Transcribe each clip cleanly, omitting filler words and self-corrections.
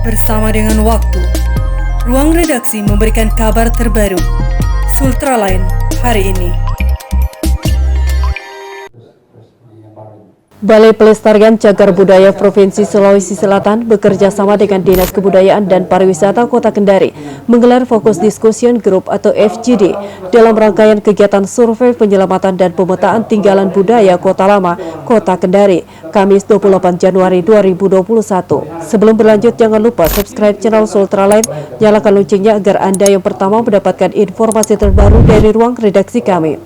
bersama dengan waktu. Ruang redaksi memberikan kabar terbaru. Sultraline hari ini. Balai Pelestarian Cagar Budaya Provinsi Sulawesi Selatan bekerja sama dengan Dinas Kebudayaan dan Pariwisata Kota Kendari menggelar Fokus Discussion Group atau FGD dalam rangkaian kegiatan survei penyelamatan dan pemetaan tinggalan budaya Kota Lama, Kota Kendari, Kamis 28 Januari 2021. Sebelum berlanjut, jangan lupa subscribe channel Sultraline, nyalakan loncengnya agar Anda yang pertama mendapatkan informasi terbaru dari ruang redaksi kami.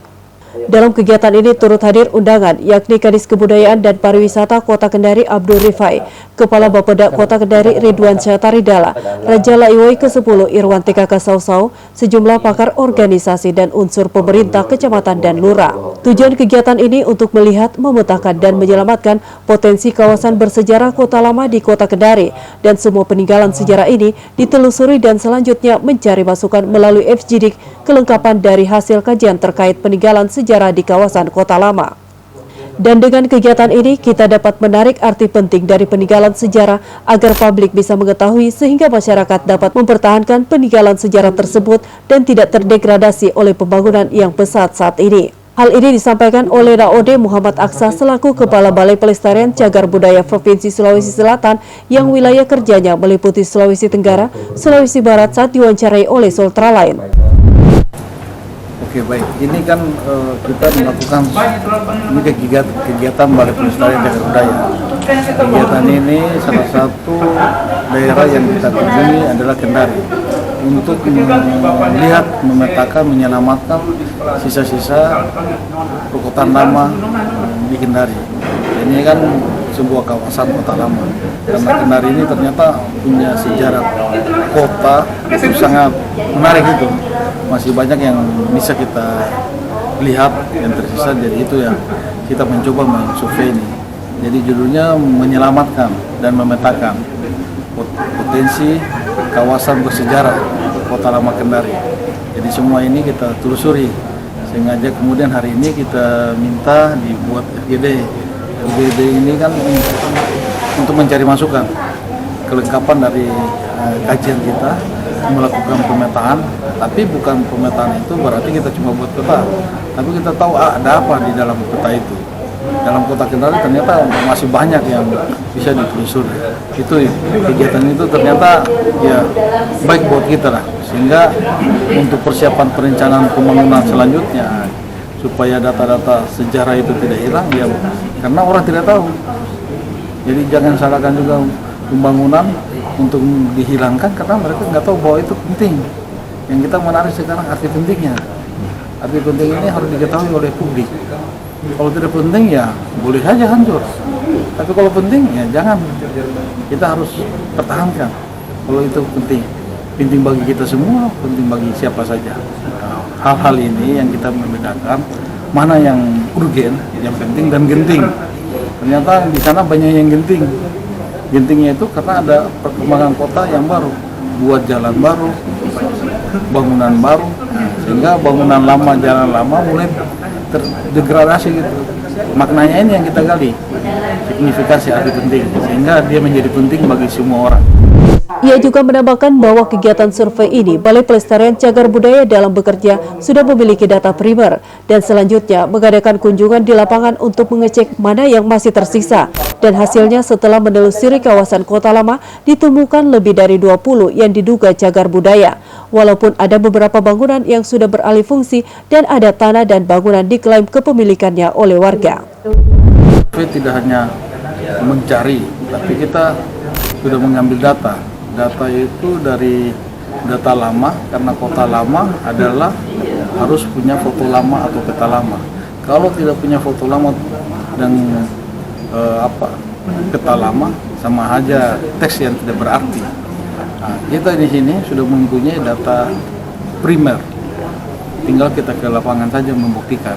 Dalam kegiatan ini turut hadir undangan yakni Kadis Kebudayaan dan Pariwisata Kota Kendari Abdul Rifai, Kepala Bapeda Kota Kendari Ridwan Syahtaridala, Raja Laiwoi ke-10 Irwan TKK Sausau, sejumlah pakar organisasi dan unsur pemerintah kecamatan dan lurah. Tujuan kegiatan ini untuk melihat, memetakan dan menyelamatkan potensi kawasan bersejarah Kota Lama di Kota Kendari, dan semua peninggalan sejarah ini ditelusuri dan selanjutnya mencari masukan melalui FGD kelengkapan dari hasil kajian terkait peninggalan sejarah di kawasan Kota Lama. Dan dengan kegiatan ini kita dapat menarik arti penting dari peninggalan sejarah agar publik bisa mengetahui sehingga masyarakat dapat mempertahankan peninggalan sejarah tersebut dan tidak terdegradasi oleh pembangunan yang pesat saat ini. Hal ini disampaikan oleh Raode Muhammad Aksa selaku Kepala Balai Pelestarian Cagar Budaya Provinsi Sulawesi Selatan yang wilayah kerjanya meliputi Sulawesi Tenggara, Sulawesi Barat saat diwawancarai oleh Sultraline. Oke, baik, ini kan kita melakukan ini kegiatan Balai Pelestarian Cagar Budaya. Kegiatan ini salah satu daerah yang kita kunjungi adalah Kendari untuk melihat, memetakan, menyelamatkan sisa-sisa perkotaan lama di Kendari. Ini kan sebuah kawasan kota lama. Karena Kendari ini ternyata punya sejarah kota itu sangat menarik itu. Masih banyak yang bisa kita lihat yang tersisa, jadi itu yang kita mencoba mensurvei ini. Jadi judulnya menyelamatkan dan memetakan potensi kawasan bersejarah Kota Lama Kendari. Jadi semua ini kita telusuri, sehingga kemudian hari ini kita minta dibuat FGD. FGD ini kan untuk mencari masukan, kelengkapan dari kajian kita, melakukan pemetaan. Tapi bukan pemetaan itu berarti kita cuma buat peta, tapi kita tahu ada apa di dalam peta itu. Dalam Kota Kendari ternyata masih banyak yang bisa ditelusuri. Itu kegiatan itu ternyata ya baik buat kita lah, sehingga untuk persiapan perencanaan pembangunan selanjutnya supaya data-data sejarah itu tidak hilang ya, karena orang tidak tahu. Jadi jangan salahkan juga pembangunan untuk dihilangkan karena mereka nggak tahu bahwa itu penting. Yang kita menarik sekarang arti pentingnya. Arti penting ini harus diketahui oleh publik. Kalau tidak penting ya boleh saja hancur. Tapi kalau penting ya jangan. Kita harus pertahankan. Kalau itu penting, penting bagi kita semua, penting bagi siapa saja. Nah, hal-hal ini yang kita membedakan mana yang urgen, yang penting dan genting. Ternyata di sana banyak yang genting. Gentingnya itu karena ada perkembangan kota yang baru, buat jalan baru, bangunan baru, sehingga bangunan lama, jalan lama mulai terdegradasi gitu. Maknanya ini yang kita gali, signifikasi arti penting, sehingga dia menjadi penting bagi semua orang. Ia juga menambahkan bahwa kegiatan survei ini Balai Pelestarian Cagar Budaya dalam bekerja sudah memiliki data primer dan selanjutnya mengadakan kunjungan di lapangan untuk mengecek mana yang masih tersisa, dan hasilnya setelah menelusuri kawasan Kota Lama ditemukan lebih dari 20 yang diduga cagar budaya, walaupun ada beberapa bangunan yang sudah beralih fungsi dan ada tanah dan bangunan diklaim kepemilikannya oleh warga. Tidak hanya mencari, tapi kita sudah mengambil data. Data itu dari data lama, karena Kota Lama adalah harus punya foto lama atau peta lama. Kalau tidak punya foto lama dan peta lama, sama aja teks yang tidak berarti. Nah, kita di sini sudah mempunyai data primer, tinggal kita ke lapangan saja membuktikan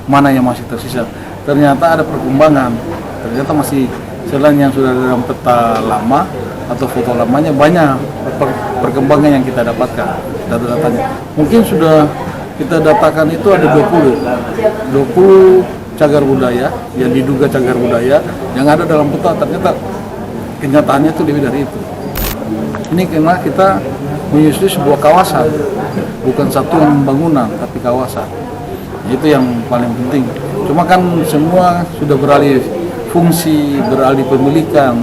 mana yang masih tersisa. Ternyata ada perkembangan, ternyata masih selain yang sudah dalam peta lama atau foto lamanya banyak perkembangan yang kita dapatkan data-datanya. Mungkin sudah kita datakan itu ada 20 cagar budaya yang diduga cagar budaya yang ada dalam peta, ternyata kenyataannya itu lebih dari itu. Ini karena kita menyusui sebuah kawasan, bukan satu bangunan tapi kawasan. Itu yang paling penting. Cuma kan semua sudah beralih fungsi, beralih pemilikan.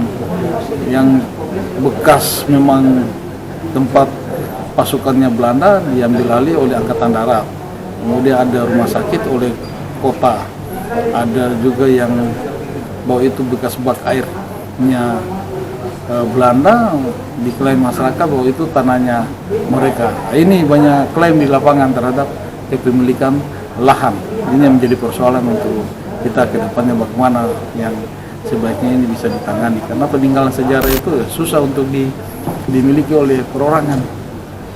Yang bekas memang tempat pasukannya Belanda diambil alih oleh Angkatan Darat. Kemudian ada rumah sakit oleh kota. Ada juga yang bahwa itu bekas bak airnya Belanda, diklaim masyarakat bahwa itu tanahnya mereka. Ini banyak klaim di lapangan terhadap kepemilikan lahan. Ini yang menjadi persoalan untuk kita ke depannya, bagaimana yang sebaiknya ini bisa ditangani. Karena peninggalan sejarah itu susah untuk dimiliki oleh perorangan.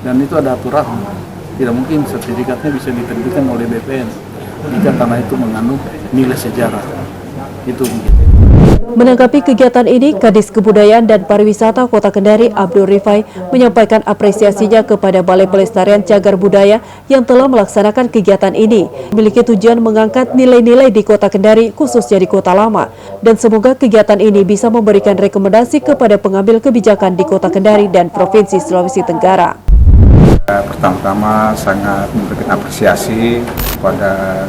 Dan itu ada aturan. Tidak mungkin sertifikatnya bisa diterbitkan oleh BPN jika tanah itu mengandung nilai sejarah. Itu mungkin. Menanggapi kegiatan ini, Kadis Kebudayaan dan Pariwisata Kota Kendari Abdul Rifai menyampaikan apresiasinya kepada Balai Pelestarian Cagar Budaya yang telah melaksanakan kegiatan ini. Memiliki tujuan mengangkat nilai-nilai di Kota Kendari, khususnya di Kota Lama. Dan semoga kegiatan ini bisa memberikan rekomendasi kepada pengambil kebijakan di Kota Kendari dan Provinsi Sulawesi Tenggara. Pertama-tama sangat memberikan apresiasi kepada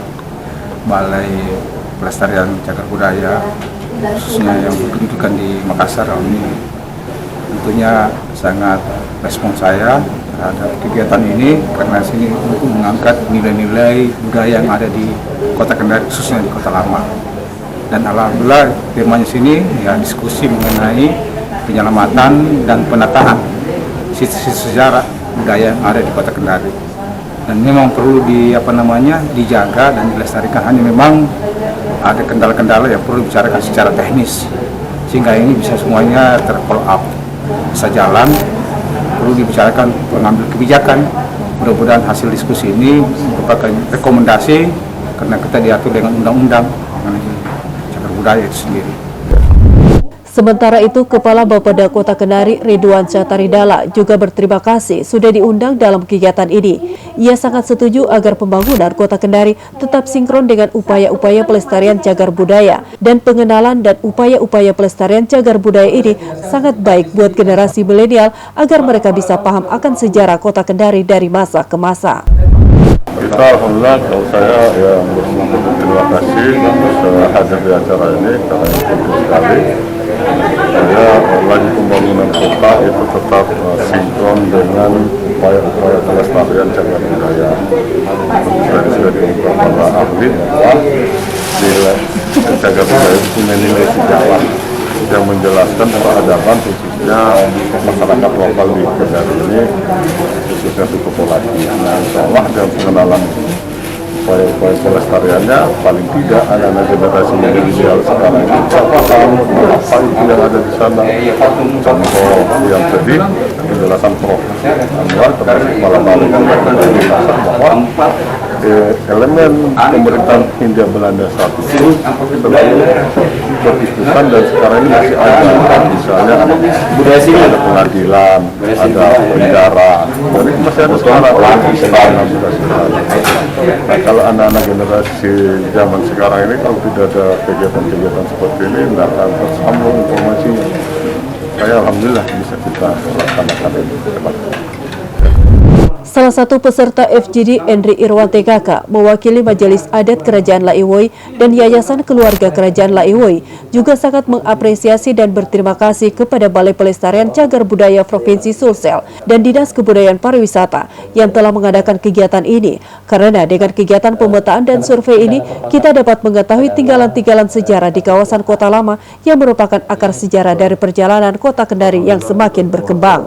Balai Pelestarian Cagar Budaya, khususnya yang berkedudukan di Makassar ini. Tentunya sangat respon saya terhadap kegiatan ini karena sini untuk mengangkat nilai-nilai budaya yang ada di Kota Kendari, khususnya di Kota Lama. Dan alhamdulillah temanya sini ya diskusi mengenai penyelamatan dan penataan sisi-sisi sejarah budaya yang ada di Kota Kendari. Dan memang perlu dijaga dan dilestarikan. Hanya memang ada kendala-kendala yang perlu dibicarakan secara teknis sehingga ini bisa semuanya terfollow up, bisa jalan. Perlu dibicarakan pengambil kebijakan. Mudah-mudahan hasil diskusi ini merupakan rekomendasi karena kita diatur dengan undang-undang mengenai cagar budaya itu sendiri. Sementara itu, Kepala Bapeda Kota Kendari Ridwan Syahtaridala juga berterima kasih sudah diundang dalam kegiatan ini. Ia sangat setuju agar pembangunan Kota Kendari tetap sinkron dengan upaya-upaya pelestarian cagar budaya, dan pengenalan dan upaya-upaya pelestarian cagar budaya ini sangat baik buat generasi milenial agar mereka bisa paham akan sejarah Kota Kendari dari masa ke masa. Kita alhamdulillah, kalau saya yang berterima kasih hadir di acara ini karena ini penting sekali. Saya lagi pembangunan kota itu tetap sinkron dengan upaya-upaya pelestarian cagar budaya. Tadi sudah diungkap para ahli bahwa cagar budaya itu punya nilai sejarah yang menjelaskan peradaban khususnya masyarakat lokal di Kendari ini, khususnya suku Polati. Nah, insya Allah dalam pengenalan upaya-upaya pelestariannya, paling tidak anak-anak generasi milenial sekarang ini siapa tahu apa itu yang ada di sana. Contoh yang tadi penjelasan Prof. Anwar termasuk Kepala Balai Pelestarian di Makassar bahwa elemen pemerintahan Hindia Belanda saat itu selalu berdiskusikan dan sekarang ini masih ada, misalnya ada pengadilan, ada penjara, dan itu masih ada sekarang. Nah, kalau anak-anak generasi zaman sekarang ini kalau tidak ada kegiatan-kegiatan seperti ini, tidak akan tersambung informasinya. Saya alhamdulillah bisa kita laksanakan ini cepat. Salah satu peserta FGD, Endri Irwante Kaka, mewakili Majelis Adat Kerajaan Laiwoi dan Yayasan Keluarga Kerajaan Laiwoi, juga sangat mengapresiasi dan berterima kasih kepada Balai Pelestarian Cagar Budaya Provinsi Sulsel dan Dinas Kebudayaan Pariwisata yang telah mengadakan kegiatan ini. Karena dengan kegiatan pemetaan dan survei ini, kita dapat mengetahui tinggalan-tinggalan sejarah di kawasan Kota Lama yang merupakan akar sejarah dari perjalanan Kota Kendari yang semakin berkembang.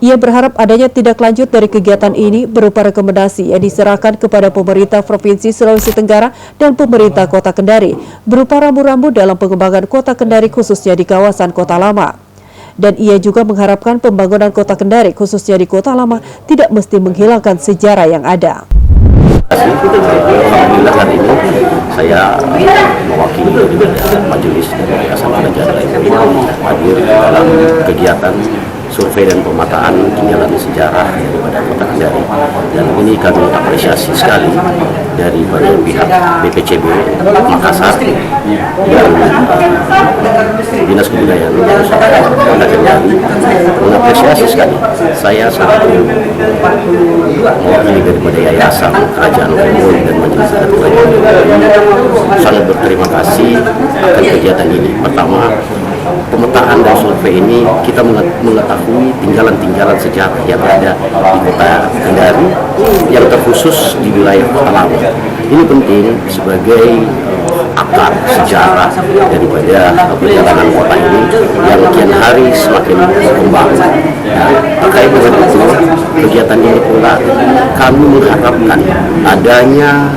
Ia berharap adanya tindak lanjut dari kegiatan ini berupa rekomendasi yang diserahkan kepada pemerintah Provinsi Sulawesi Tenggara dan pemerintah Kota Kendari berupa rambu-rambu dalam pengembangan Kota Kendari khususnya di kawasan Kota Lama. Dan ia juga mengharapkan pembangunan Kota Kendari khususnya di Kota Lama tidak mesti menghilangkan sejarah yang ada. Alhamdulillah hari ini saya mewakili Majelis dari Yayasan Kerajaan Laiwoi hadir dalam kegiatan survei dan pemetaan tinggalan sejarah daripada Kota Kendari. Dan ini kami apresiasi sekali daripada pihak BPCB Makassar dan Dinas Kebudayaan Kota Kendari mengapresiasi sekali. Saya selaku mewakili daripada Yayasan Kerajaan Umum dan Majelis Adat Kerajaan sangat berterima kasih akan kegiatan ini. Pertama, pemetaan dan survei ini kita mengetahui tinggalan-tinggalan sejarah yang ada di Kota Kendari yang terkhusus di wilayah Kota Lama. Ini penting sebagai akar sejarah daripada perjalanan kota ini yang kian hari semakin berkembang. Nah, terkait dengan itu, kegiatan ini pula kami mengharapkan adanya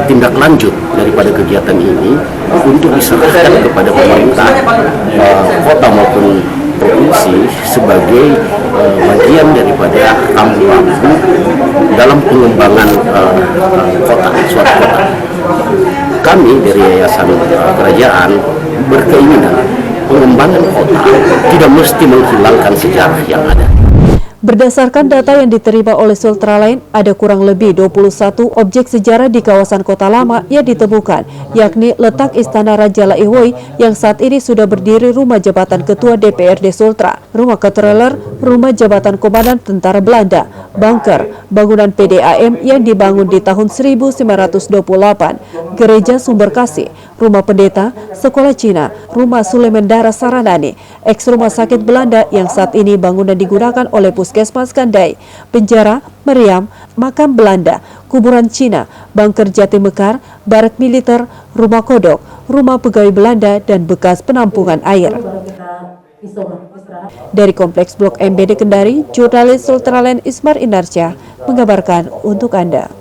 tindak lanjut daripada kegiatan ini untuk diserahkan kepada pemerintah kota maupun provinsi sebagai bagian daripada rambu-rambu dalam pengembangan suatu kota. Kami dari Yayasan Kerajaan berkeinginan pengembangan kota tidak mesti menghilangkan sejarah yang ada. Berdasarkan data yang diterima oleh Sultraline, ada kurang lebih 21 objek sejarah di kawasan Kota Lama yang ditemukan, yakni letak Istana Raja Laihoi yang saat ini sudah berdiri rumah jabatan Ketua DPRD Sultra, rumah Katreler, rumah jabatan Komandan Tentara Belanda, bunker, bangunan PDAM yang dibangun di tahun 1928, Gereja Sumber Kasih, rumah pendeta, sekolah Cina, rumah Sulemendara Saranani, eks rumah sakit Belanda yang saat ini bangunan digunakan oleh Puskesmas Kandai, penjara, meriam, makam Belanda, kuburan Cina, bunker Jati Mekar, barak militer, rumah kodok, rumah pegawai Belanda, dan bekas penampungan air. Dari Kompleks Blok MBD Kendari, jurnalis Sultraline Ismar Inarsyah mengabarkan untuk Anda.